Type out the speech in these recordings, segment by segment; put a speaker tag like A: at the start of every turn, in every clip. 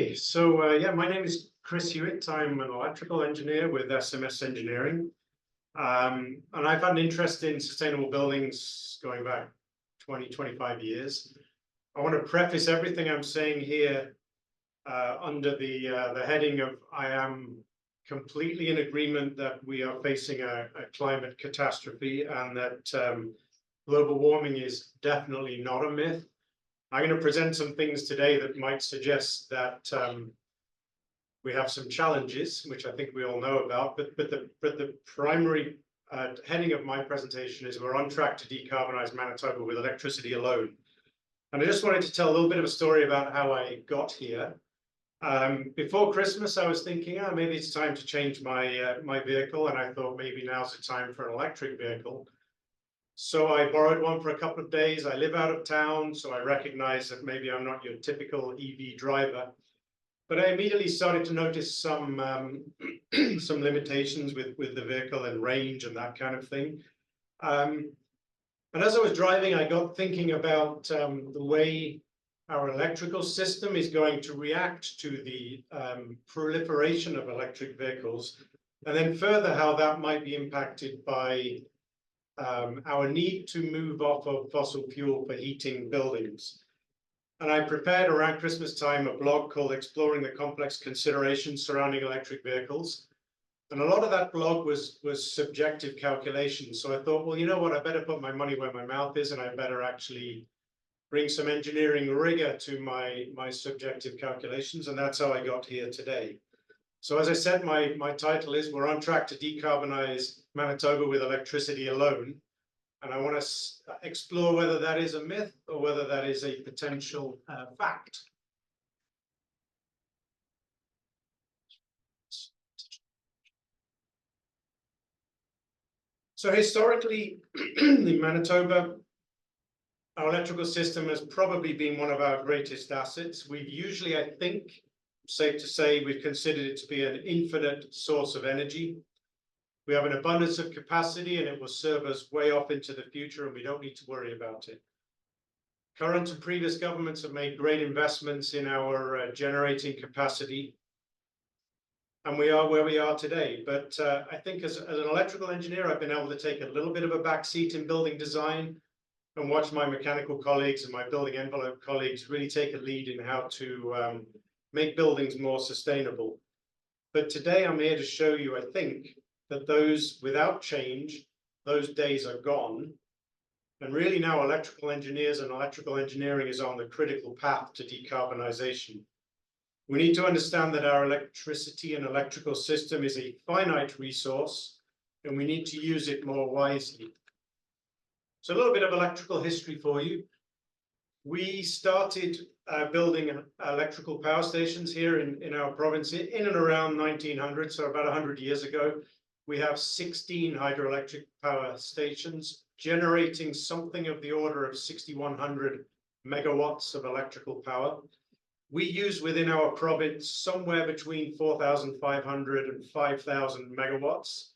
A: Yeah, my name is Chris Hewitt. I'm an electrical engineer with SMS Engineering. And I've had an interest in sustainable buildings going back 25 years. I want to preface everything I'm saying here under the heading of I am completely in agreement that we are facing a climate catastrophe and that global warming is definitely not a myth. I'm going to present some things today that might suggest that we have some challenges, which I think we all know about, but the primary heading of my presentation is we're on track to decarbonize Manitoba with electricity alone. And I just wanted to tell a little bit of a story about how I got here. Before Christmas, I was thinking, maybe it's time to change my vehicle, and I thought maybe now's the time for an electric vehicle. So I borrowed one for a couple of days. I live out of town, so I recognize that maybe I'm not your typical EV driver. But I immediately started to notice some some limitations with the vehicle and range and that kind of thing. And as I was driving, I got thinking about the way our electrical system is going to react to the proliferation of electric vehicles, and then further how that might be impacted by our need to move off of fossil fuel for heating buildings. And I prepared around Christmas time a blog called Exploring the Complex Considerations Surrounding Electric Vehicles. And a lot of that blog was subjective calculations. So I thought, well, you know what, I better put my money where my mouth is, and I better actually bring some engineering rigor to my subjective calculations. And that's how I got here today. So as I said, my title is We're on Track to Decarbonize Manitoba with Electricity Alone. And I want to explore whether that is a myth or whether that is a potential fact. So historically, in Manitoba, our electrical system has probably been one of our greatest assets. We've usually, I think, safe to say, we've considered it to be an infinite source of energy. We have an abundance of capacity, and it will serve us way off into the future, and we don't need to worry about it. Current and previous governments have made great investments in our generating capacity, and we are where we are today. But I think as an electrical engineer, I've been able to take a little bit of a backseat in building design and watch my mechanical colleagues and my building envelope colleagues really take a lead in how to make buildings more sustainable. But today I'm here to show you, I think, that those without change, those days are gone. And really now electrical engineers and electrical engineering is on the critical path to decarbonization. We need to understand that our electricity and electrical system is a finite resource, and we need to use it more wisely. So a little bit of electrical history for you. We started building electrical power stations here in our province in and around 1900, so about 100 years ago. We have 16 hydroelectric power stations generating something of the order of 6,100 megawatts of electrical power. We use within our province somewhere between 4,500 and 5,000 megawatts,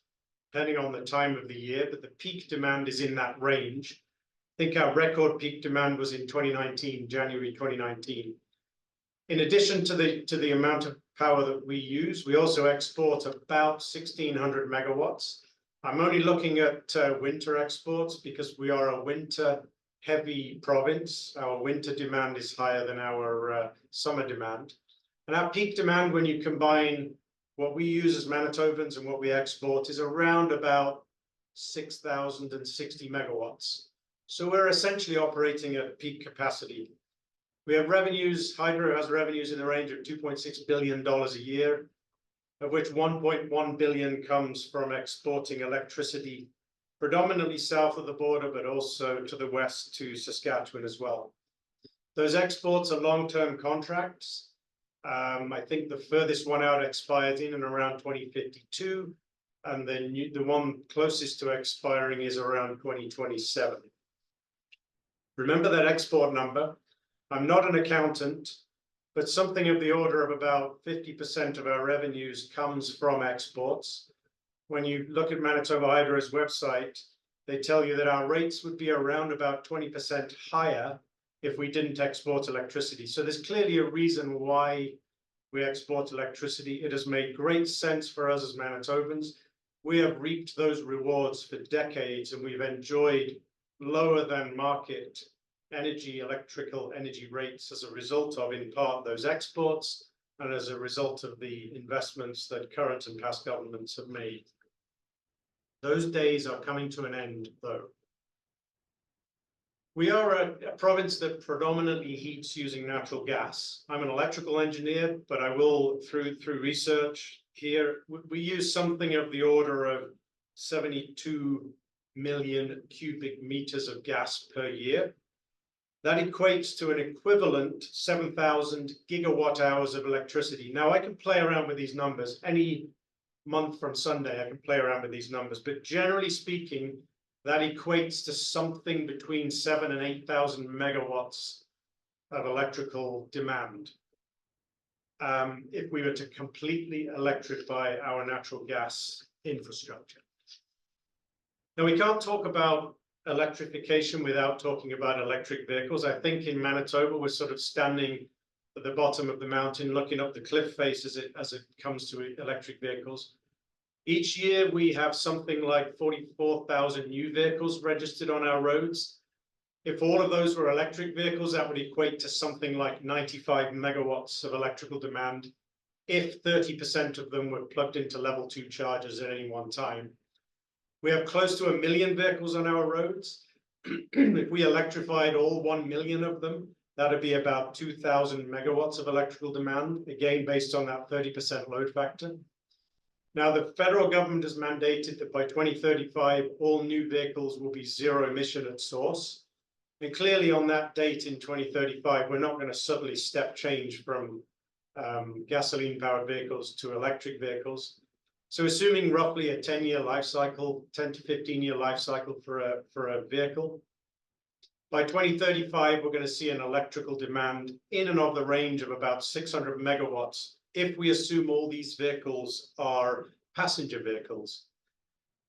A: depending on the time of the year, but the peak demand is in that range. I think our record peak demand was in 2019, January 2019. In addition to the amount of power that we use, we also export about 1,600 megawatts. I'm only looking at winter exports because we are a winter-heavy province. Our winter demand is higher than our summer demand. And our peak demand, when you combine what we use as Manitobans and what we export, is around about 6,060 megawatts. So we're essentially operating at peak capacity. We have revenues, hydro has revenues in the range of $2.6 billion a year, of which 1.1 billion comes from exporting electricity, predominantly south of the border, but also to the west to Saskatchewan as well. Those exports are long-term contracts. I think the furthest one out expires in and around 2052, and then the one closest to expiring is around 2027. Remember that export number. I'm not an accountant, but something of the order of about 50% of our revenues comes from exports. When you look at Manitoba Hydro's website, they tell you that our rates would be around about 20% higher if we didn't export electricity. So there's clearly a reason why we export electricity. It has made great sense for us as Manitobans. We have reaped those rewards for decades, and we've enjoyed lower than market electrical energy rates as a result of, in part, those exports and as a result of the investments that current and past governments have made. Those days are coming to an end, though. We are a province that predominantly heats using natural gas. I'm an electrical engineer, but I will, through research here, we use something of the order of 72 million cubic meters of gas per year. That equates to an equivalent 7,000 gigawatt hours of electricity. Now, I can play around with these numbers. Any month from Sunday, I can play around with these numbers. But generally speaking, that equates to something between 7,000 and 8,000 megawatts of electrical demand. If we were to completely electrify our natural gas infrastructure. Now, we can't talk about electrification without talking about electric vehicles. I think in Manitoba, we're sort of standing at the bottom of the mountain, looking up the cliff face as it comes to electric vehicles. Each year, we have something like 44,000 new vehicles registered on our roads. If all of those were electric vehicles, that would equate to something like 95 megawatts of electrical demand, if 30% of them were plugged into level 2 chargers at any one time. We have close to 1 million vehicles on our roads. If we electrified all 1 million of them, that would be about 2,000 megawatts of electrical demand, again, based on that 30% load factor. Now, the federal government has mandated that by 2035, all new vehicles will be zero emission at source. And clearly on that date in 2035, we're not going to suddenly step change from gasoline-powered vehicles to electric vehicles. So assuming roughly a 10-year life cycle, 10 to 15-year life cycle for a vehicle, by 2035, we're going to see an electrical demand in and of the range of about 600 megawatts if we assume all these vehicles are passenger vehicles.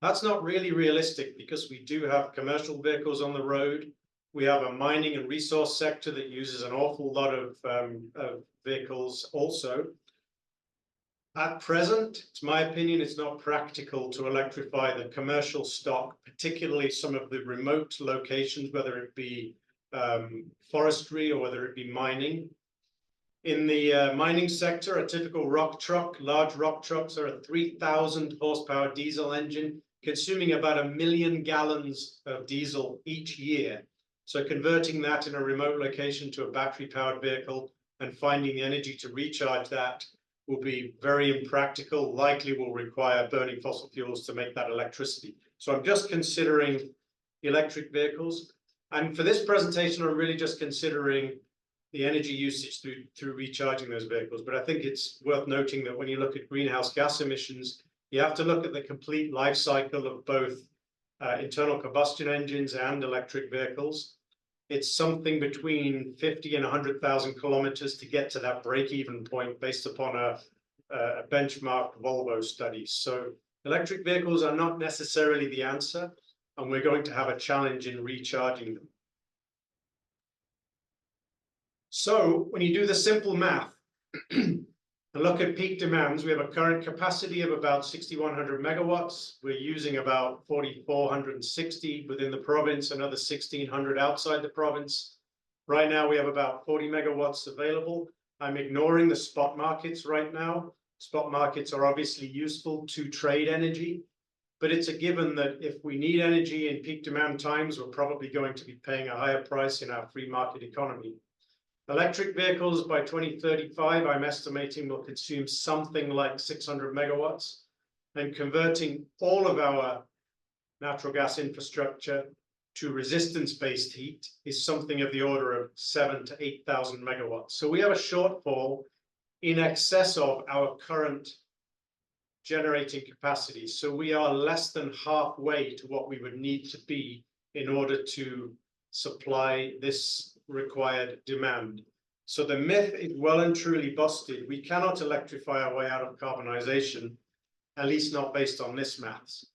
A: That's not really realistic because we do have commercial vehicles on the road. We have a mining and resource sector that uses an awful lot of vehicles also. At present, it's my opinion, it's not practical to electrify the commercial stock, particularly some of the remote locations, whether it be forestry or whether it be mining. In the mining sector, a typical rock truck, large rock trucks are a 3,000 horsepower diesel engine, consuming about 1 million gallons of diesel each year. So converting that in a remote location to a battery-powered vehicle and finding the energy to recharge that will be very impractical, likely will require burning fossil fuels to make that electricity. So I'm just considering electric vehicles. And for this presentation, I'm really just considering the energy usage through recharging those vehicles. But I think it's worth noting that when you look at greenhouse gas emissions, you have to look at the complete life cycle of both internal combustion engines and electric vehicles. It's something between 50 and 100,000 kilometers to get to that break-even point based upon a benchmark Volvo study. So electric vehicles are not necessarily the answer, and we're going to have a challenge in recharging them. So when you do the simple math and look at peak demands, we have a current capacity of about 6,100 megawatts. We're using about 4,460 within the province, another 1,600 outside the province. Right now, we have about 40 megawatts available. I'm ignoring the spot markets right now. Spot markets are obviously useful to trade energy, but it's a given that if we need energy in peak demand times, we're probably going to be paying a higher price in our free market economy. Electric vehicles by 2035, I'm estimating, will consume something like 600 megawatts, and converting all of our natural gas infrastructure to resistance-based heat is something of the order of 7,000 to 8,000 megawatts. So we have a shortfall in excess of our current generating capacity. So we are less than halfway to what we would need to be in order to supply this required demand. So the myth is well and truly busted. We cannot electrify our way out of carbonization, at least not based on this maths.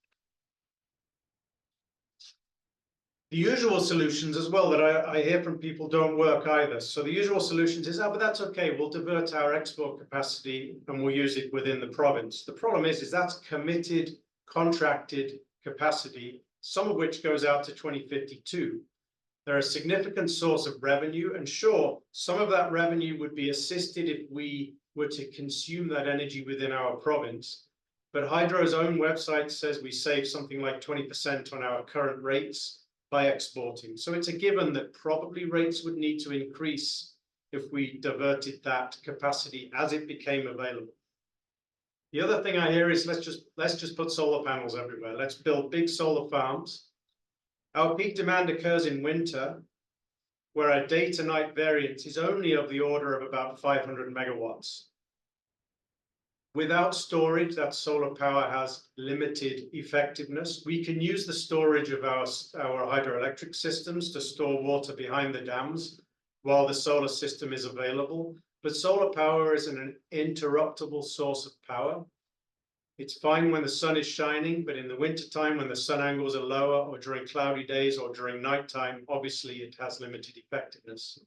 A: The usual solutions as well that I hear from people don't work either. So the usual solutions is, but that's okay. We'll divert our export capacity and we'll use it within the province. The problem is that's committed, contracted capacity, some of which goes out to 2052. They're a significant source of revenue. And sure, some of that revenue would be assisted if we were to consume that energy within our province. But Hydro's own website says we save something like 20% on our current rates by exporting. So it's a given that probably rates would need to increase if we diverted that capacity as it became available. The other thing I hear is let's just put solar panels everywhere. Let's build big solar farms. Our peak demand occurs in winter, where our day to night variance is only of the order of about 500 megawatts. Without storage, that solar power has limited effectiveness. We can use the storage of our hydroelectric systems to store water behind the dams while the solar system is available. But solar power is an interruptible source of power. It's fine when the sun is shining, but in the wintertime, when the sun angles are lower, or during cloudy days, or during nighttime, obviously it has limited effectiveness.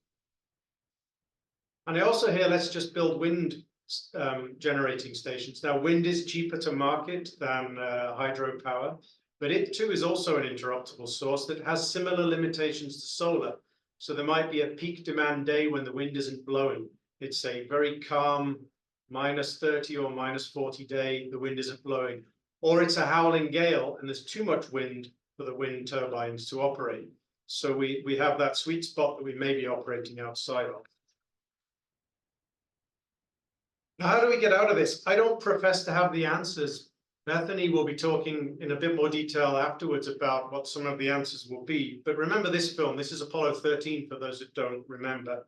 A: And I also hear, let's just build wind generating stations. Now, wind is cheaper to market than hydropower, but it too is also an interruptible source that has similar limitations to solar. So there might be a peak demand day when the wind isn't blowing. It's a very calm -30 or -40 day, the wind isn't blowing. Or it's a howling gale and there's too much wind for the wind turbines to operate. So we have that sweet spot that we may be operating outside of. Now, how do we get out of this? I don't profess to have the answers. Bethany will be talking in a bit more detail afterwards about what some of the answers will be. But remember this film, this is Apollo 13 for those that don't remember.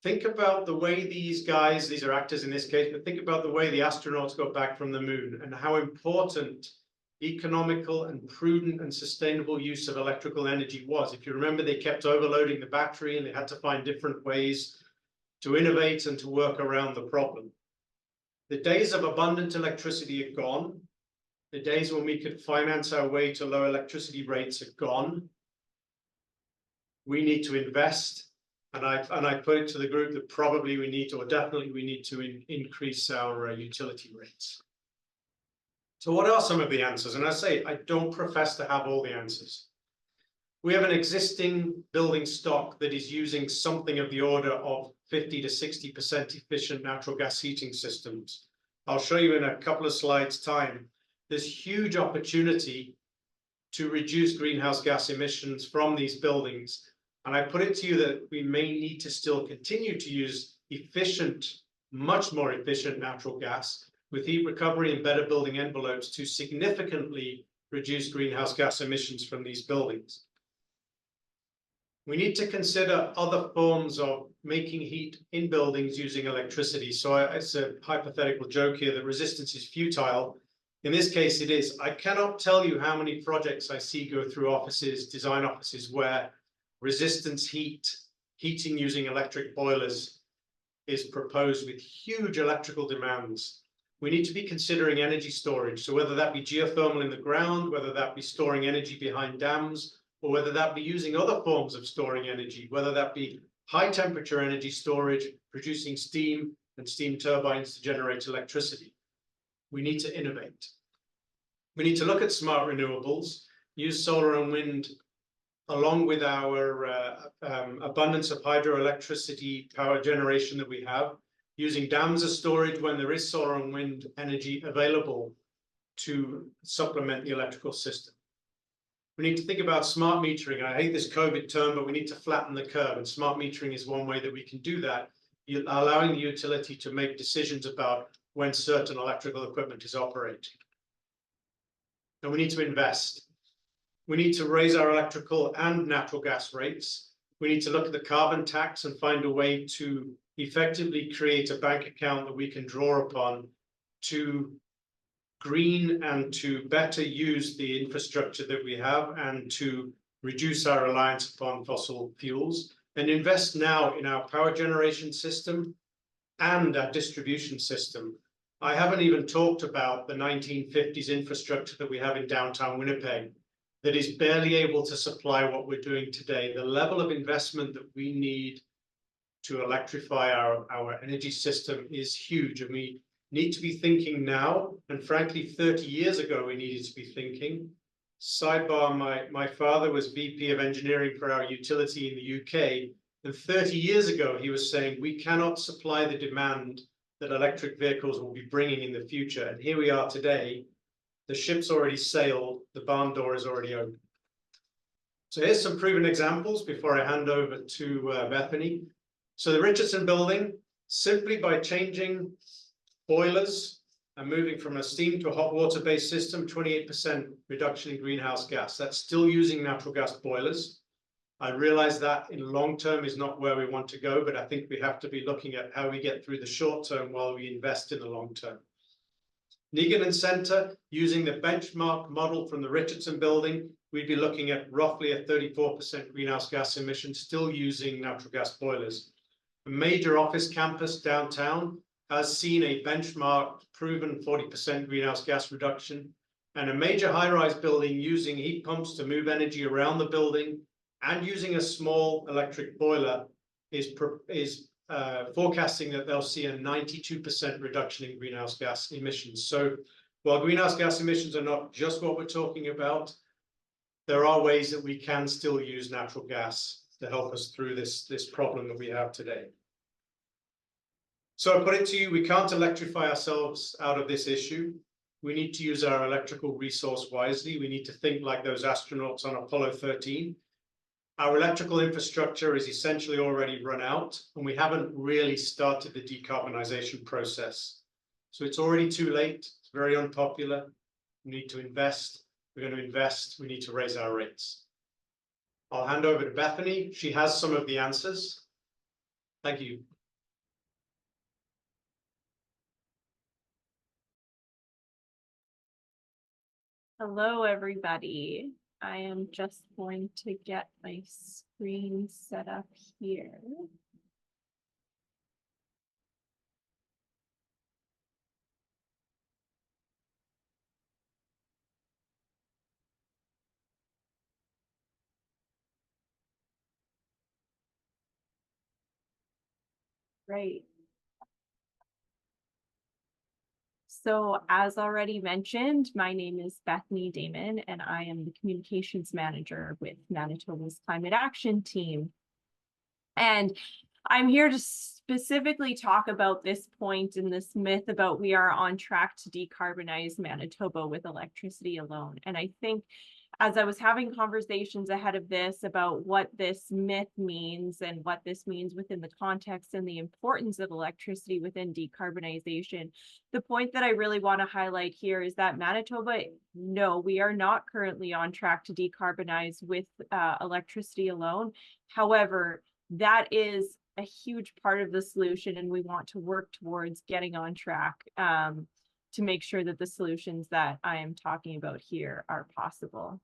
A: Think about the way these guys, these are actors in this case, but think about the way the astronauts got back from the moon and how important economical and prudent and sustainable use of electrical energy was. If you remember, they kept overloading the battery and they had to find different ways to innovate and to work around the problem. The days of abundant electricity are gone. The days when we could finance our way to low electricity rates are gone. We need to invest. And I put it to the group that probably we need to, or definitely we need to increase our utility rates. So what are some of the answers? And I say, I don't profess to have all the answers. We have an existing building stock that is using something of the order of 50 to 60% efficient natural gas heating systems. I'll show you in a couple of slides' time. There's huge opportunity to reduce greenhouse gas emissions from these buildings. And I put it to you that we may need to still continue to use efficient, much more efficient natural gas with heat recovery and better building envelopes to significantly reduce greenhouse gas emissions from these buildings. We need to consider other forms of making heat in buildings using electricity. So it's a hypothetical joke here that resistance is futile. In this case, it is. I cannot tell you how many projects I see go through offices, design offices, where resistance heating using electric boilers is proposed with huge electrical demands. We need to be considering energy storage. So whether that be geothermal in the ground, whether that be storing energy behind dams, or whether that be using other forms of storing energy, whether that be high temperature energy storage, producing steam and steam turbines to generate electricity. We need to innovate. We need to look at smart renewables, use solar and wind along with our abundance of hydroelectricity power generation that we have, using dams as storage when there is solar and wind energy available to supplement the electrical system. We need to think about smart metering. I hate this COVID term, but we need to flatten the curve, and smart metering is one way that we can do that, allowing the utility to make decisions about when certain electrical equipment is operating. And we need to invest. We need to raise our electrical and natural gas rates. We need to look at the carbon tax and find a way to effectively create a bank account that we can draw upon to green and to better use the infrastructure that we have and to reduce our reliance upon fossil fuels, and invest now in our power generation system and our distribution system. I haven't even talked about the 1950s infrastructure that we have in downtown Winnipeg. that is barely able to supply what we're doing today. The level of investment that we need to electrify our energy system is huge, and we need to be thinking now, and frankly, 30 years ago, we needed to be thinking. Sidebar, my father was VP of engineering for our utility in the UK, and 30 years ago, he was saying, we cannot supply the demand that electric vehicles will be bringing in the future. And here we are today. The ship's already sailed, the barn door is already open. So here's some proven examples before I hand over to Bethany. So the Richardson building, simply by changing boilers and moving from a steam to a hot water-based system, 28% reduction in greenhouse gas. That's still using natural gas boilers. I realize that in long term is not where we want to go, but I think we have to be looking at how we get through the short term while we invest in the long term. Negan Center, using the benchmark model from the Richardson building, we'd be looking at roughly a 34% greenhouse gas emission, still using natural gas boilers. A major office campus downtown has seen a benchmark proven 40% greenhouse gas reduction, and a major high-rise building using heat pumps to move energy around the building and using a small electric boiler is forecasting that they'll see a 92% reduction in greenhouse gas emissions. So while greenhouse gas emissions are not just what we're talking about, there are ways that we can still use natural gas to help us through this problem that we have today. So I put it to you, we can't electrify ourselves out of this issue. We need to use our electrical resource wisely. We need to think like those astronauts on Apollo 13. Our electrical infrastructure is essentially already run out, and we haven't really started the decarbonization process. So it's already too late. It's very unpopular. We need to invest. We're going to invest. We need to raise our rates. I'll hand over to Bethany. She has some of the answers. Thank you.
B: Hello, everybody. I am just going to get my screen set up here. Great. So as already mentioned, my name is Bethany Daman, and I am the communications manager with Manitoba's Climate Action Team. And I'm here to specifically talk about this point and this myth about we are on track to decarbonize Manitoba with electricity alone. And I think as I was having conversations ahead of this about what this myth means and what this means within the context and the importance of electricity within decarbonization, the point that I really want to highlight here is that Manitoba, no, we are not currently on track to decarbonize with electricity alone. However, that is a huge part of the solution, and we want to work towards getting on track to make sure that the solutions that I am talking about here are possible.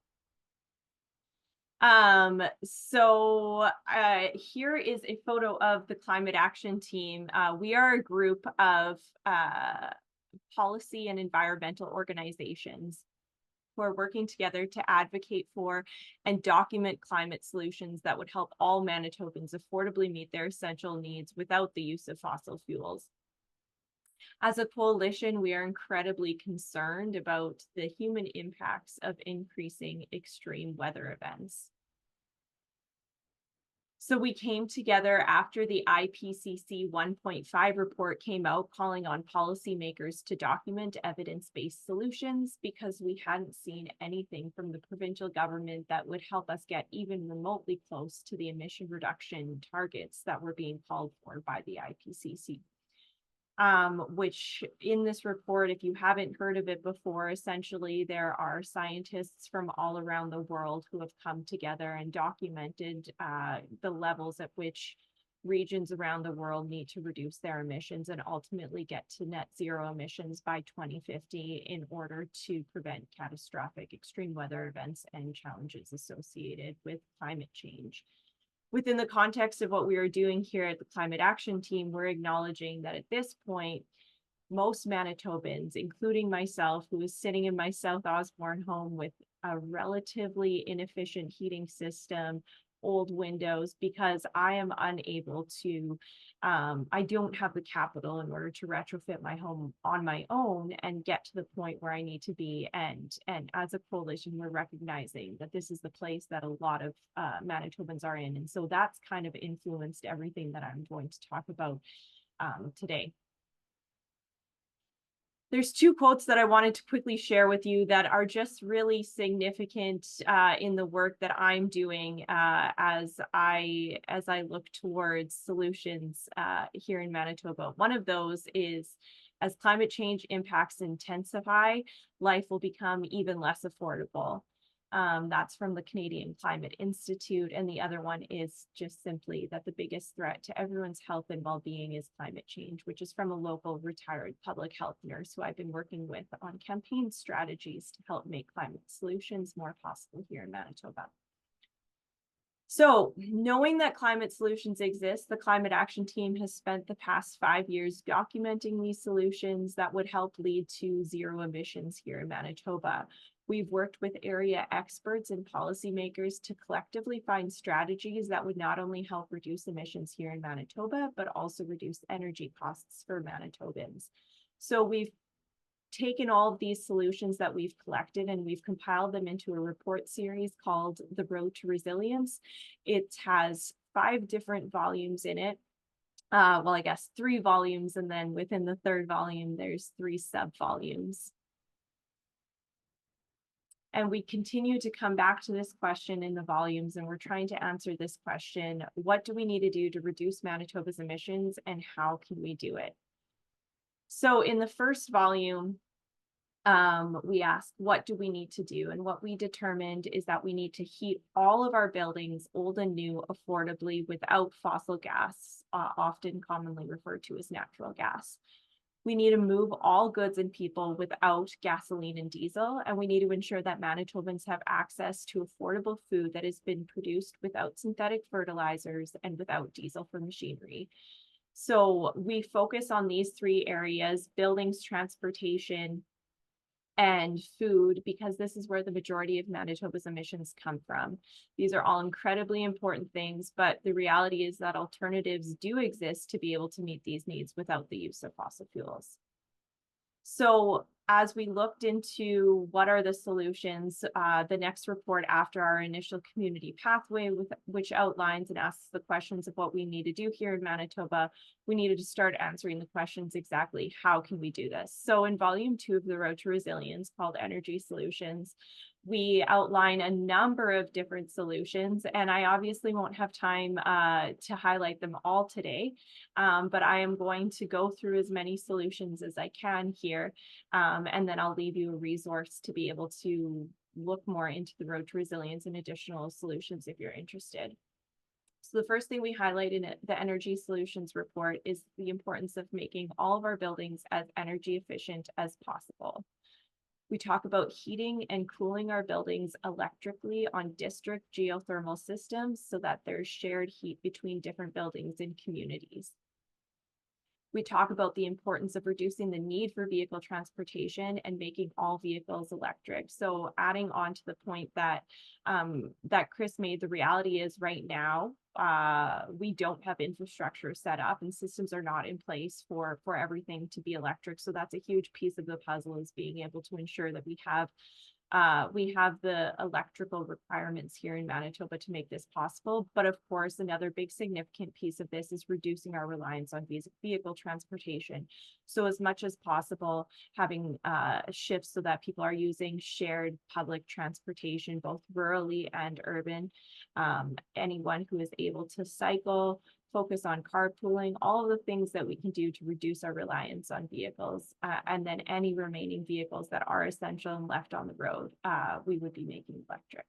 B: Here is a photo of the Climate Action Team. We are a group of policy and environmental organizations who are working together to advocate for and document climate solutions that would help all Manitobans affordably meet their essential needs without the use of fossil fuels. As a coalition, we are incredibly concerned about the human impacts of increasing extreme weather events. So we came together after the IPCC 1.5 report came out calling on policymakers to document evidence-based solutions because we hadn't seen anything from the provincial government that would help us get even remotely close to the emission reduction targets that were being called for by the IPCC. Which in this report, if you haven't heard of it before, essentially there are scientists from all around the world who have come together and documented the levels at which regions around the world need to reduce their emissions and ultimately get to net zero emissions by 2050 in order to prevent catastrophic extreme weather events and challenges associated with climate change. Within the context of what we are doing here at the Climate Action Team, we're acknowledging that at this point, most Manitobans, including myself, who is sitting in my South Osborne home with a relatively inefficient heating system, old windows, because I am unable to, I don't have the capital in order to retrofit my home on my own and get to the point where I need to be. And as a coalition, we're recognizing that this is the place that a lot of Manitobans are in. And so that's kind of influenced everything that I'm going to talk about today. There's two quotes that I wanted to quickly share with you that are just really significant in the work that I'm doing as I look towards solutions here in Manitoba. One of those is, as climate change impacts intensify, life will become even less affordable. That's from the Canadian Climate Institute. And the other one is just simply that the biggest threat to everyone's health and well-being is climate change, which is from a local retired public health nurse who I've been working with on campaign strategies to help make climate solutions more possible here in Manitoba. So, knowing that climate solutions exist, the climate action team has spent the past 5 years documenting these solutions that would help lead to zero emissions here in Manitoba. We've worked with area experts and policymakers to collectively find strategies that would not only help reduce emissions here in Manitoba, but also reduce energy costs for Manitobans. So we've taken all of these solutions that we've collected and we've compiled them into a report series called The Road to Resilience. It has 5 different volumes in it. Well, I guess 3 volumes, and then within the 3rd volume, there's 3 sub-volumes. And we continue to come back to this question in the volumes, and we're trying to answer this question: what do we need to do to reduce Manitoba's emissions, and how can we do it? So in the first volume, we asked, what do we need to do? And what we determined is that we need to heat all of our buildings, old and new, affordably without fossil gas, often commonly referred to as natural gas. We need to move all goods and people without gasoline and diesel, and we need to ensure that Manitobans have access to affordable food that has been produced without synthetic fertilizers and without diesel for machinery. So we focus on these 3 areas: buildings, transportation, and food, because this is where the majority of Manitoba's emissions come from. These are all incredibly important things, but the reality is that alternatives do exist to be able to meet these needs without the use of fossil fuels. So as we looked into what are the solutions, the next report after our initial community pathway, which outlines and asks the questions of what we need to do here in Manitoba, we needed to start answering the questions exactly, how can we do this? So in volume 2 of the Road to Resilience, called Energy Solutions, we outline a number of different solutions, and I obviously won't have time to highlight them all today, but I am going to go through as many solutions as I can here, and then I'll leave you a resource to be able to look more into the Road to Resilience and additional solutions if you're interested. So the first thing we highlight in the Energy Solutions report is the importance of making all of our buildings as energy efficient as possible. We talk about heating and cooling our buildings electrically on district geothermal systems so that there's shared heat between different buildings and communities. We talk about the importance of reducing the need for vehicle transportation and making all vehicles electric. So adding on to the point that that Chris made, the reality is right now, we don't have infrastructure set up and systems are not in place for everything to be electric. So that's a huge piece of the puzzle, is being able to ensure that we have the electrical requirements here in Manitoba to make this possible. But of course, another big significant piece of this is reducing our reliance on vehicle transportation. So as much as possible, having shifts so that people are using shared public transportation, both rurally and urban. Anyone who is able to cycle, focus on carpooling, all of the things that we can do to reduce our reliance on vehicles, and then any remaining vehicles that are essential and left on the road, we would be making electric.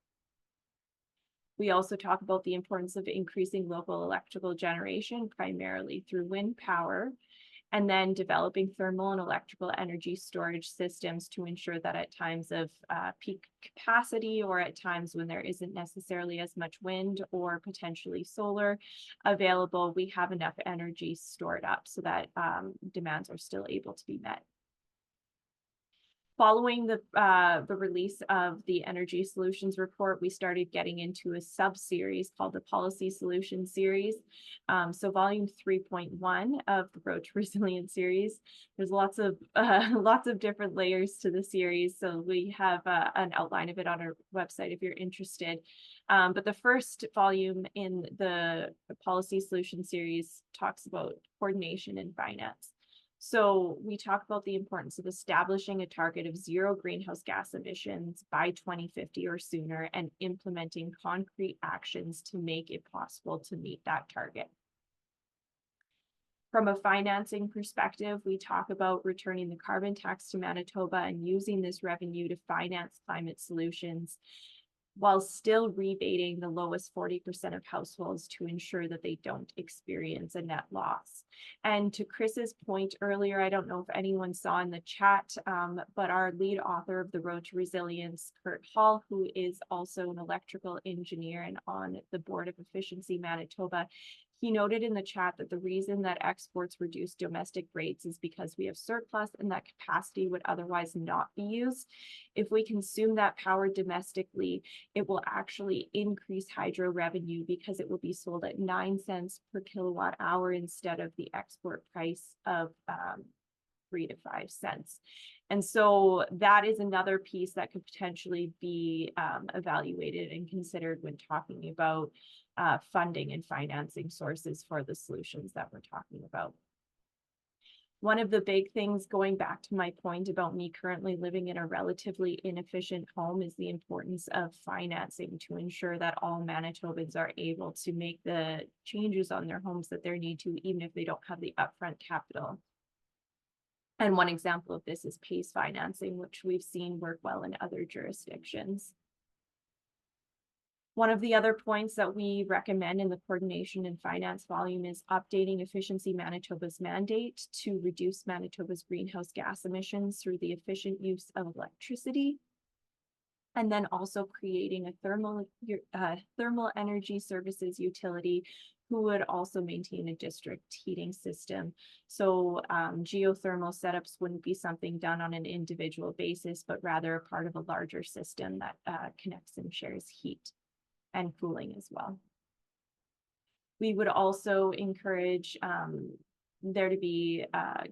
B: We also talk about the importance of increasing local electrical generation, primarily through wind power, and then developing thermal and electrical energy storage systems to ensure that at times of peak capacity, or at times when there isn't necessarily as much wind or potentially solar available, we have enough energy stored up so that demands are still able to be met. Following the release of the Energy Solutions Report, we started getting into a sub-series called the Policy Solutions Series. So volume 3.1 of the Road to Resilience series. There's lots of different layers to the series. So we have an outline of it on our website if you're interested. But the first volume in the Policy Solutions series talks about coordination and finance. So we talk about the importance of establishing a target of 0 greenhouse gas emissions by 2050 or sooner and implementing concrete actions to make it possible to meet that target. From a financing perspective, we talk about returning the carbon tax to Manitoba and using this revenue to finance climate solutions, while still rebating the lowest 40% of households to ensure that they don't experience a net loss. And to Chris's point earlier, I don't know if anyone saw in the chat, but our lead author of The Road to Resilience, Kurt Hall, who is also an electrical engineer and on the board of Efficiency Manitoba, he noted in the chat that the reason that exports reduce domestic rates is because we have surplus and that capacity would otherwise not be used. If we consume that power domestically, it will actually increase hydro revenue because it will be sold at 9 cents per kilowatt hour instead of the export price of 3 to 5 cents. And so that is another piece that could potentially be evaluated and considered when talking about funding and financing sources for the solutions that we're talking about. One of the big things, going back to my point about me currently living in a relatively inefficient home, is the importance of financing to ensure that all Manitobans are able to make the changes on their homes that they need to, even if they don't have the upfront capital. And one example of this is PACE financing, which we've seen work well in other jurisdictions. One of the other points that we recommend in the coordination and finance volume is updating Efficiency Manitoba's mandate to reduce Manitoba's greenhouse gas emissions through the efficient use of electricity, and then also creating a thermal energy services utility who would also maintain a district heating system. So geothermal setups wouldn't be something done on an individual basis, but rather a part of a larger system that connects and shares heat and cooling as well. We would also encourage there to be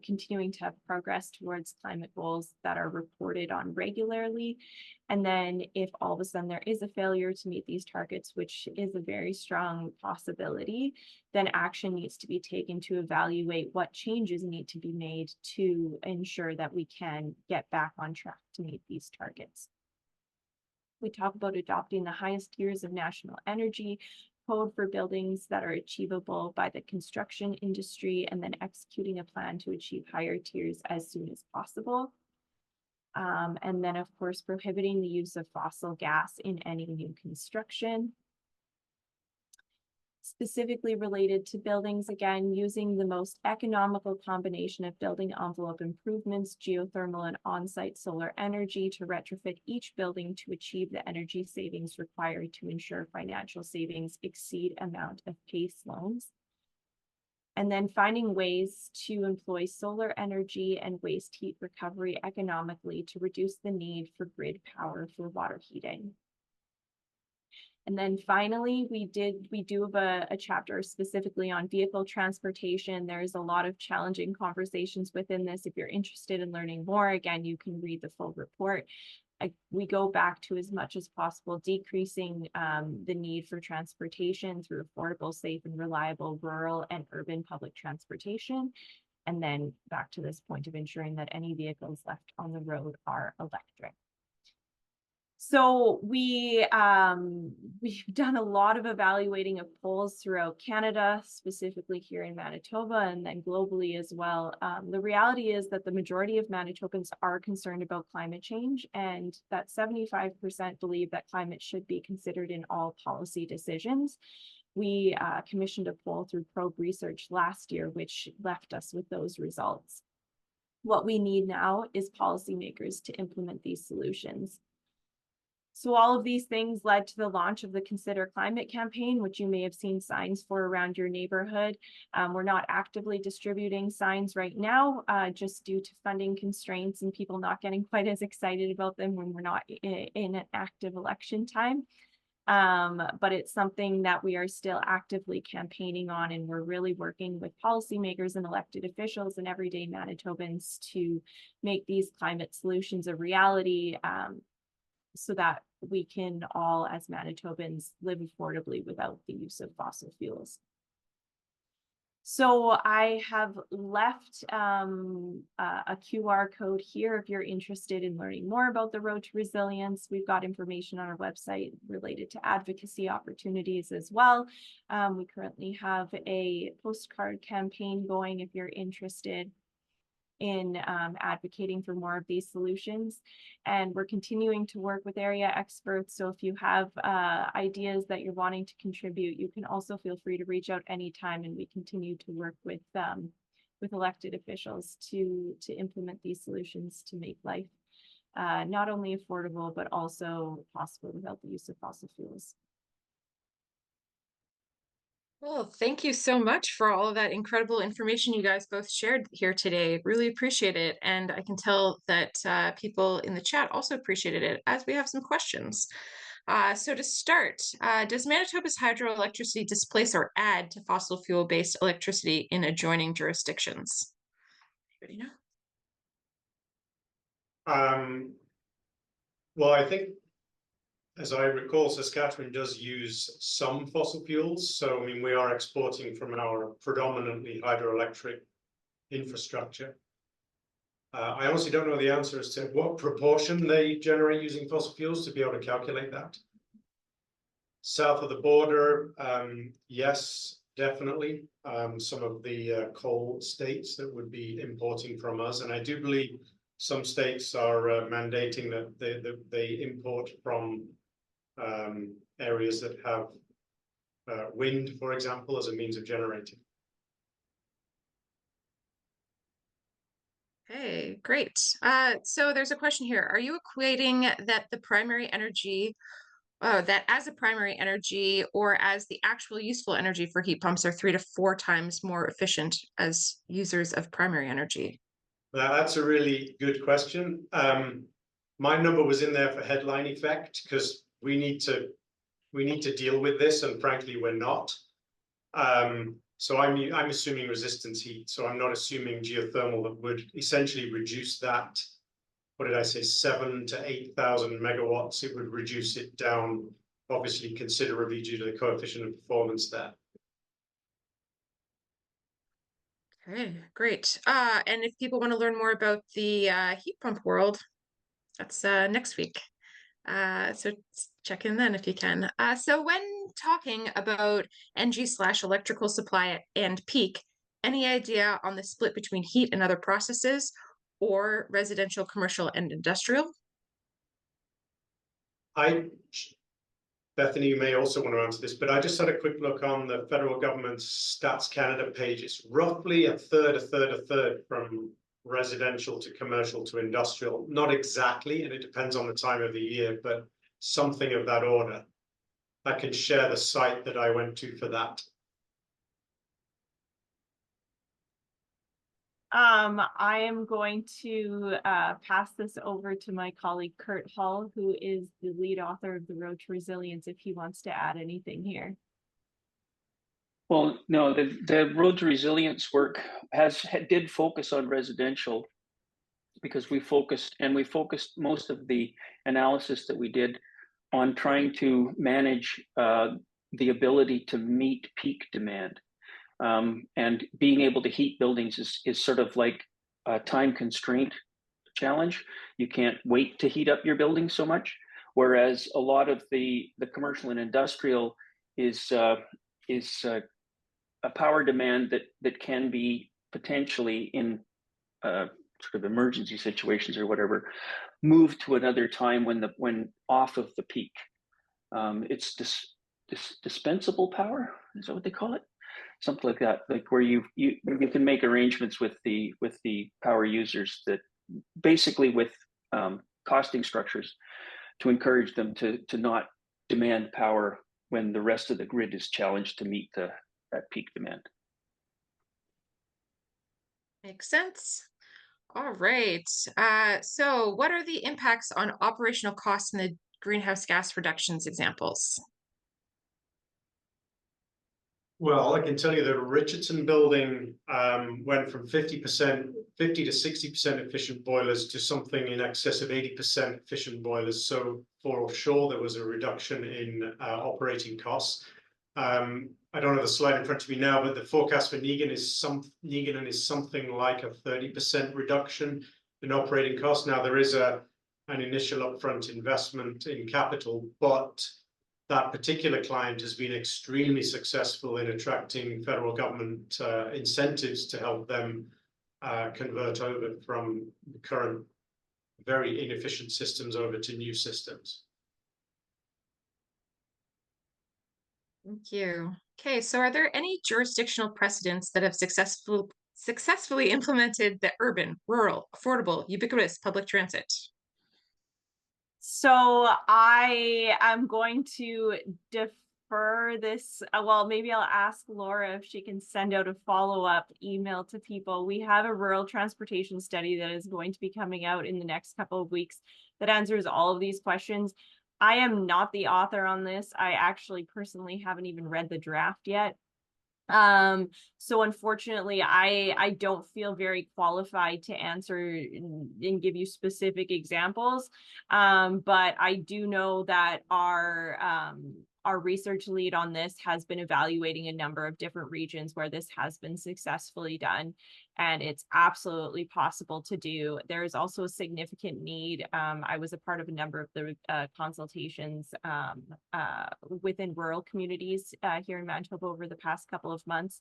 B: continuing to have progress towards climate goals that are reported on regularly. And then if all of a sudden there is a failure to meet these targets, which is a very strong possibility, then action needs to be taken to evaluate what changes need to be made to ensure that we can get back on track to meet these targets. We talk about adopting the highest tiers of national energy code for buildings that are achievable by the construction industry, and then executing a plan to achieve higher tiers as soon as possible. And then, of course, prohibiting the use of fossil gas in any new construction. Specifically related to buildings, again, using the most economical combination of building envelope improvements, geothermal and on-site solar energy to retrofit each building to achieve the energy savings required to ensure financial savings exceed amount of PACE loans. And then finding ways to employ solar energy and waste heat recovery economically to reduce the need for grid power for water heating. And then finally, we do have a chapter specifically on vehicle transportation. There's a lot of challenging conversations within this. If you're interested in learning more, again, you can read the full report. We go back to, as much as possible, decreasing the need for transportation through affordable, safe, and reliable rural and urban public transportation. And then back to this point of ensuring that any vehicles left on the road are electric. So we've done a lot of evaluating of polls throughout Canada, specifically here in Manitoba, and then globally as well. The reality is that the majority of Manitobans are concerned about climate change, and that 75% believe that climate should be considered in all policy decisions. We commissioned a poll through Probe Research last year, which left us with those results. What we need now is policymakers to implement these solutions. So all of these things led to the launch of the Consider Climate campaign, which you may have seen signs for around your neighborhood. We're not actively distributing signs right now, just due to funding constraints and people not getting quite as excited about them when we're not in an active election time. But it's something that we are still actively campaigning on, and we're really working with policymakers and elected officials and everyday Manitobans to make these climate solutions a reality, so that we can all, as Manitobans, live affordably without the use of fossil fuels. So I have left a QR code here if you're interested in learning more about the Road to Resilience. We've got information on our website related to advocacy opportunities as well. We currently have a postcard campaign going if you're interested in advocating for more of these solutions. And we're continuing to work with area experts. So if you have ideas that you're wanting to contribute, you can also feel free to reach out anytime, and we continue to work with elected officials to implement these solutions to make life not only affordable, but also possible without the use of fossil fuels.
C: Well, thank you so much for all of that incredible information you guys both shared here today. Really appreciate it. And I can tell that people in the chat also appreciated it, as we have some questions. So to start, does Manitoba's hydroelectricity displace or add to fossil fuel-based electricity in adjoining jurisdictions? Anybody know?
A: Well, I think, as I recall, Saskatchewan does use some fossil fuels. So, I mean, we are exporting from our predominantly hydroelectric infrastructure. I honestly don't know the answer as to what proportion they generate using fossil fuels to be able to calculate that. South of the border, yes, definitely. Some of the coal states that would be importing from us. And I do believe some states are mandating that they import from areas that have wind, for example, as a means of generating.
C: Okay, great. So there's a question here. Are you equating that the primary energy, that as a primary energy or as the actual useful energy for heat pumps are 3 to 4 times more efficient as users of primary energy?
A: That's a really good question. My number was in there for headline effect because we need to deal with this, and frankly, we're not. So I'm assuming resistance heat. So I'm not assuming geothermal that would essentially reduce that. What did I say? 7,000 to 8,000 megawatts. It would reduce it down, obviously, considerably due to the coefficient of performance there.
C: Okay, great. And if people want to learn more about the heat pump world, that's next week. So check in then if you can. So when talking about NG/electrical supply and peak, any idea on the split between heat and other processes, or residential, commercial, and industrial?
A: Bethany, you may also want to answer this, but I just had a quick look on the federal government's Stats Canada page. It's roughly a third from residential to commercial to industrial. Not exactly, and it depends on the time of the year, but something of that order. I can share the site that I went to for that.
B: I am going to pass this over to my colleague Kurt Hall, who is the lead author of the Road to Resilience, if he wants to add anything here.
D: Well, no, the Road to Resilience work did focus on residential, because we focused most of the analysis that we did on trying to manage the ability to meet peak demand. And being able to heat buildings is sort of like a time constraint challenge. You can't wait to heat up your building so much, whereas a lot of the commercial and industrial is a power demand that can be potentially in sort of emergency situations or whatever, moved to another time when off of the peak. It's dispensable power, is that what they call it? Something like that, like where you can make arrangements with the power users that basically with costing structures to encourage them to not demand power when the rest of the grid is challenged to meet that peak demand.
C: Makes sense. All right. So what are the impacts on operational costs in the greenhouse gas reductions examples?
A: Well, I can tell you the Richardson building went from 50 to 60% efficient boilers to something in excess of 80% efficient boilers. So for offshore, there was a reduction in operating costs. I don't have the slide in front of me now, but the forecast for Negan is something like a 30% reduction in operating costs. Now there is an initial upfront investment in capital, but that particular client has been extremely successful in attracting federal government incentives to help them convert over from the current very inefficient systems over to new systems.
C: Thank you. Okay, so are there any jurisdictional precedents that have successfully implemented the urban, rural, affordable, ubiquitous public transit?
B: So I am going to defer this. Well, maybe I'll ask Laura if she can send out a follow-up email to people. We have a rural transportation study that is going to be coming out in the next couple of weeks that answers all of these questions. I am not the author on this. I actually personally haven't even read the draft yet. So unfortunately, I don't feel very qualified to answer and give you specific examples. But I do know that our research lead on this has been evaluating a number of different regions where this has been successfully done, and it's absolutely possible to do. There is also a significant need. I was a part of a number of the consultations within rural communities here in Manitoba over the past couple of months,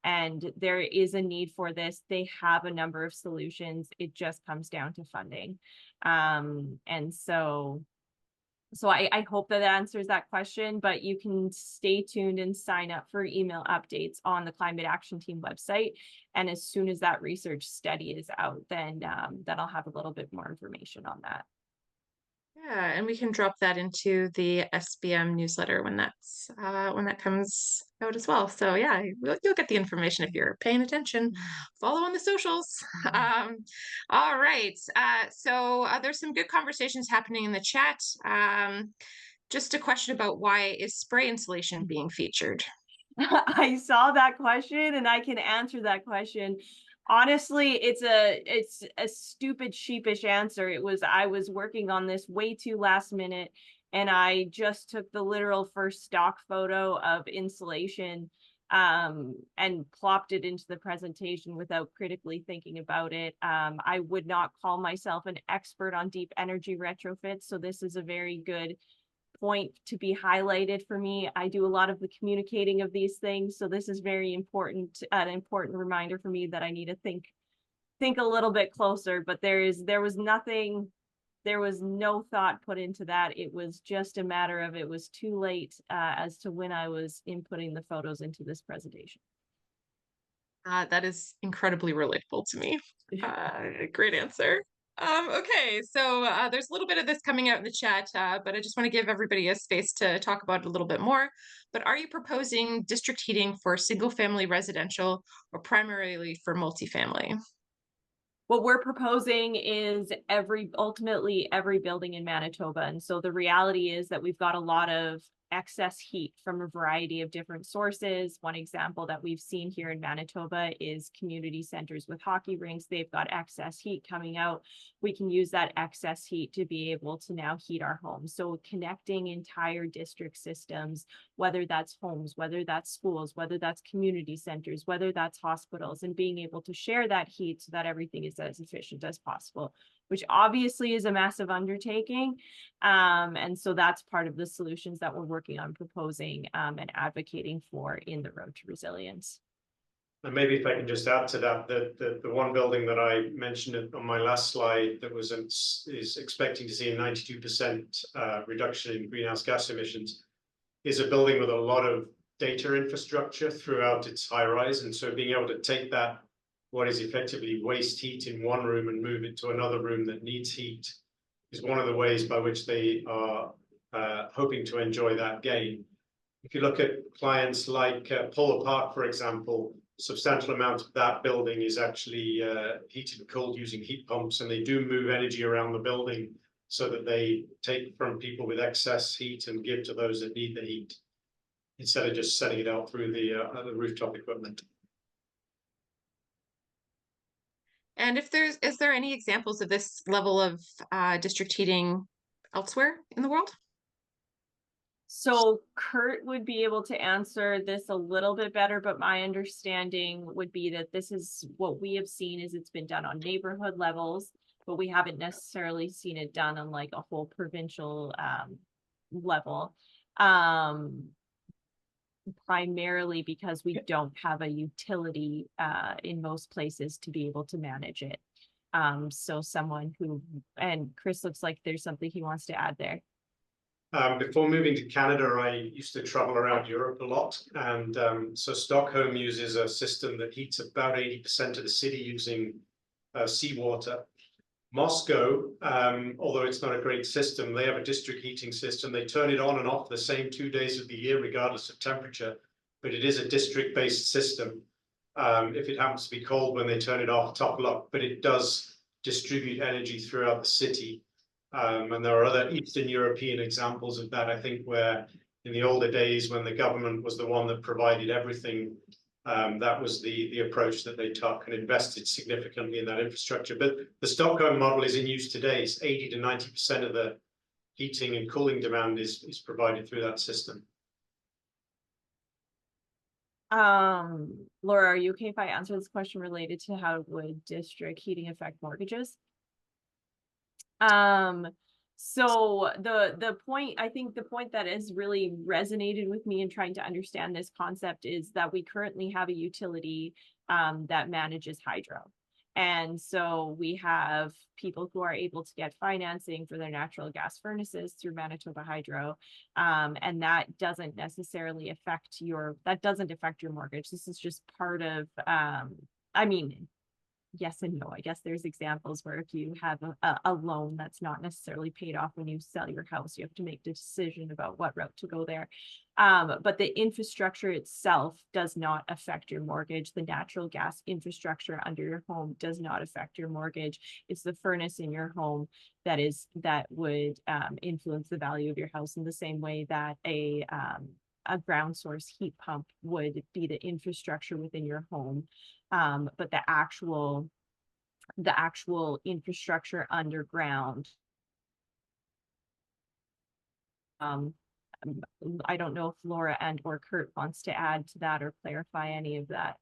B: and there is a need for this. They have a number of solutions. It just comes down to funding. And so I hope that answers that question, but you can stay tuned and sign up for email updates on the Climate Action Team website. And as soon as that research study is out, then I'll have a little bit more information on that.
C: Yeah, and we can drop that into the SBM newsletter when that comes out as well. So yeah, you'll get the information if you're paying attention. Follow on the socials. All right. So there's some good conversations happening in the chat. Just a question about why is spray insulation being featured?
B: I saw that question and I can answer that question. Honestly, it's a stupid, sheepish answer. I was working on this way too last minute, and I just took the literal first stock photo of insulation and plopped it into the presentation without critically thinking about it. I would not call myself an expert on deep energy retrofits, so this is a very good point to be highlighted for me. I do a lot of the communicating of these things, so this is very important, an important reminder for me that I need to think a little bit closer. But there was no thought put into that. It was just a matter of it was too late as to when I was inputting the photos into this presentation.
C: That is incredibly relatable to me. Great answer. Okay, so there's a little bit of this coming out in the chat, but I just want to give everybody a space to talk about it a little bit more. But are you proposing district heating for single-family residential or primarily for multifamily?
B: What we're proposing is ultimately every building in Manitoba. And so the reality is that we've got a lot of excess heat from a variety of different sources. One example that we've seen here in Manitoba is community centers with hockey rinks. They've got excess heat coming out. We can use that excess heat to be able to now heat our homes. So connecting entire district systems, whether that's homes, whether that's schools, whether that's community centers, whether that's hospitals, and being able to share that heat so that everything is as efficient as possible, which obviously is a massive undertaking. And so that's part of the solutions that we're working on proposing and advocating for in the Road to Resilience.
A: And maybe if I can just add to that, the one building that I mentioned on my last slide that is expecting to see a 92% reduction in greenhouse gas emissions is a building with a lot of data infrastructure throughout its high rise. And so being able to take that, what is effectively waste heat in one room, and move it to another room that needs heat is one of the ways by which they are hoping to enjoy that gain. If you look at clients like Polo Park, for example, a substantial amount of that building is actually heated and cooled using heat pumps, and they do move energy around the building so that they take from people with excess heat and give to those that need the heat, instead of just sending it out through the rooftop equipment.
C: And is there any examples of this level of district heating elsewhere in the world?
B: So Kurt would be able to answer this a little bit better, but my understanding would be that this is what we have seen is it's been done on neighborhood levels, but we haven't necessarily seen it done on like a whole provincial level. Primarily because we don't have a utility in most places to be able to manage it. So someone who, and Chris looks like there's something he wants to add there.
A: Before moving to Canada, I used to travel around Europe a lot. And so Stockholm uses a system that heats about 80% of the city using seawater. Moscow, although it's not a great system, they have a district heating system. They turn it on and off the same 2 days of the year, regardless of temperature, but it is a district-based system. If it happens to be cold when they turn it off, top up, but it does distribute energy throughout the city. And there are other Eastern European examples of that, I think, where in the older days when the government was the one that provided everything, that was the approach that they took and invested significantly in that infrastructure. But the Stockholm model is in use today. It's 80 to 90% of the heating and cooling demand is provided through that system.
B: Laura, are you okay if I answer this question related to how would district heating affect mortgages? So the point, I think the point that has really resonated with me in trying to understand this concept is that we currently have a utility that manages hydro. And so we have people who are able to get financing for their natural gas furnaces through Manitoba Hydro. And that doesn't necessarily affect that doesn't affect your mortgage. This is just part of, I mean, yes and no. I guess there's examples where if you have a loan that's not necessarily paid off when you sell your house, you have to make the decision about what route to go there. But the infrastructure itself does not affect your mortgage. The natural gas infrastructure under your home does not affect your mortgage. It's the furnace in your home that would influence the value of your house in the same way that a ground source heat pump would be the infrastructure within your home. But the actual infrastructure underground, I don't know if Laura and or Kurt wants to add to that or clarify any of that.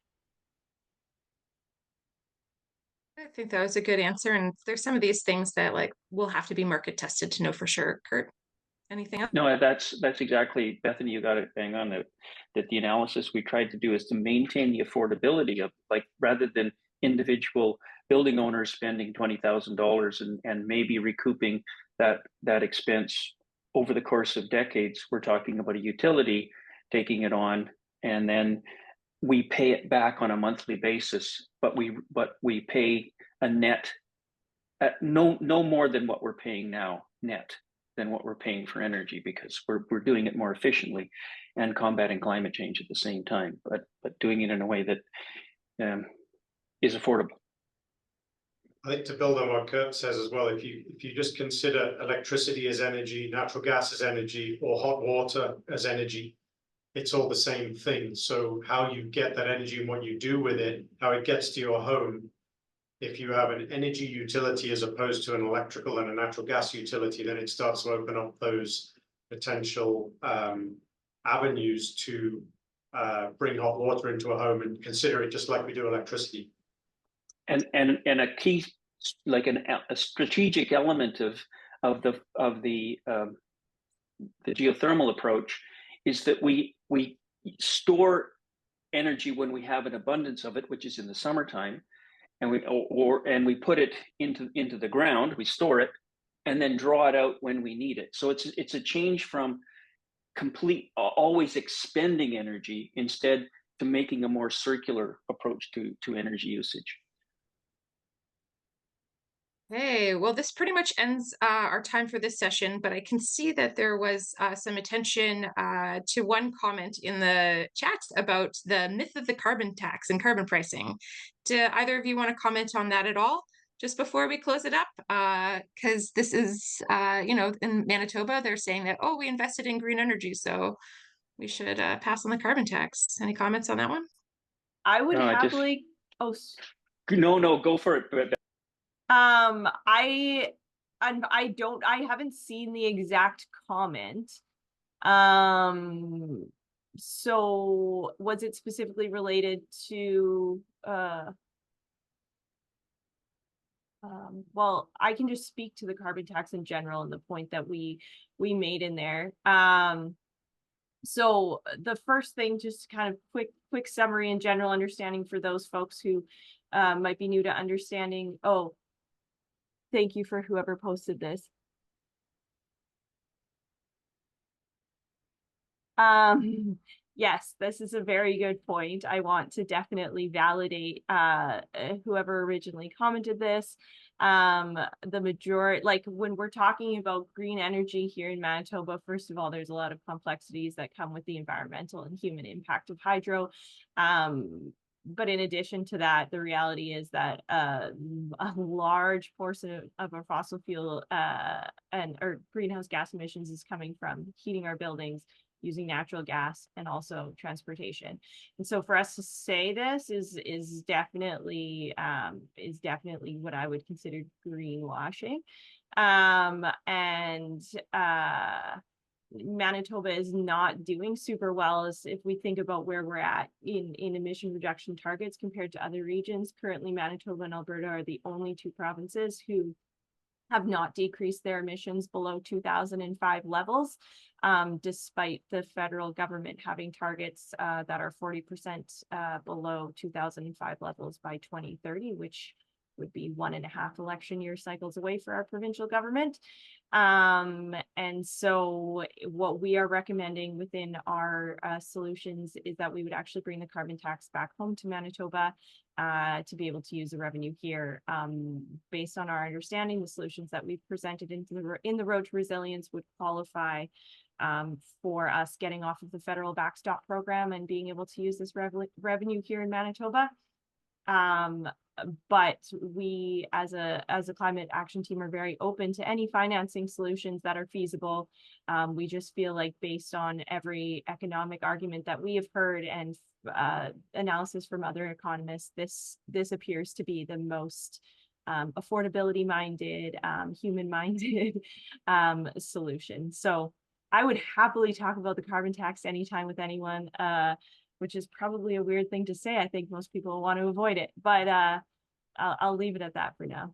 C: I think that was a good answer. And there's some of these things that like will have to be market tested to know for sure. Kurt, anything else?
D: No, that's exactly, Bethany, you got it bang on. That the analysis we tried to do is to maintain the affordability of, like, rather than individual building owners spending $20,000 and maybe recouping that expense over the course of decades. We're talking about a utility taking it on, and then we pay it back on a monthly basis, but we pay a net no more than what we're paying now net than what we're paying for energy, because we're doing it more efficiently and combating climate change at the same time, but doing it in a way that is affordable.
A: I think to build on what Kurt says as well, if you just consider electricity as energy, natural gas as energy, or hot water as energy, it's all the same thing. So how you get that energy and what you do with it, how it gets to your home, if you have an energy utility as opposed to an electrical and a natural gas utility, then it starts to open up those potential avenues to bring hot water into a home and consider it just like we do electricity. And
D: a key, like a strategic element of the geothermal approach is that we store energy when we have an abundance of it, which is in the summertime, and we put it into the ground, we store it, and then draw it out when we need it. So it's a change from always expending energy instead to making a more circular approach to energy usage.
C: Hey, well, this pretty much ends our time for this session, but I can see that there was some attention to one comment in the chat about the myth of the carbon tax and carbon pricing. Do either of you want to comment on that at all, just before we close it up? Because this is, in Manitoba, they're saying that, oh, we invested in green energy, so we should pass on the carbon tax. Any comments on that one?
B: I would
D: No,
B: happily,
D: no, go for it.
B: I haven't seen the exact comment. So was it specifically related to, well, I can just speak to the carbon tax in general and the point that we made in there. So the first thing, just kind of quick summary and general understanding for those folks who might be new to understanding. Oh, thank you for whoever posted this. Yes, this is a very good point. I want to definitely validate whoever originally commented this. The majority, like when we're talking about green energy here in Manitoba, first of all, there's a lot of complexities that come with the environmental and human impact of hydro. But in addition to that, the reality is that a large portion of our fossil fuel or greenhouse gas emissions is coming from heating our buildings, using natural gas, and also transportation. And so for us to say this is definitely what I would consider greenwashing. Manitoba is not doing super well as if we think about where we're at in emission reduction targets compared to other regions. Currently, Manitoba and Alberta are the only two provinces who have not decreased their emissions below 2005 levels, despite the federal government having targets that are 40% below 2005 levels by 2030, which would be 1.5 election year cycles away for our provincial government. And so what we are recommending within our solutions is that we would actually bring the carbon tax back home to Manitoba to be able to use the revenue here. Based on our understanding, the solutions that we've presented in the Road to Resilience would qualify for us getting off of the federal backstop program and being able to use this revenue here in Manitoba. But we as a climate action team are very open to any financing solutions that are feasible. We just feel like based on every economic argument that we have heard and analysis from other economists, this appears to be the most affordability minded, human minded solution. So I would happily talk about the carbon tax anytime with anyone, which is probably a weird thing to say. I think most people want to avoid it, but I'll leave it at that for now.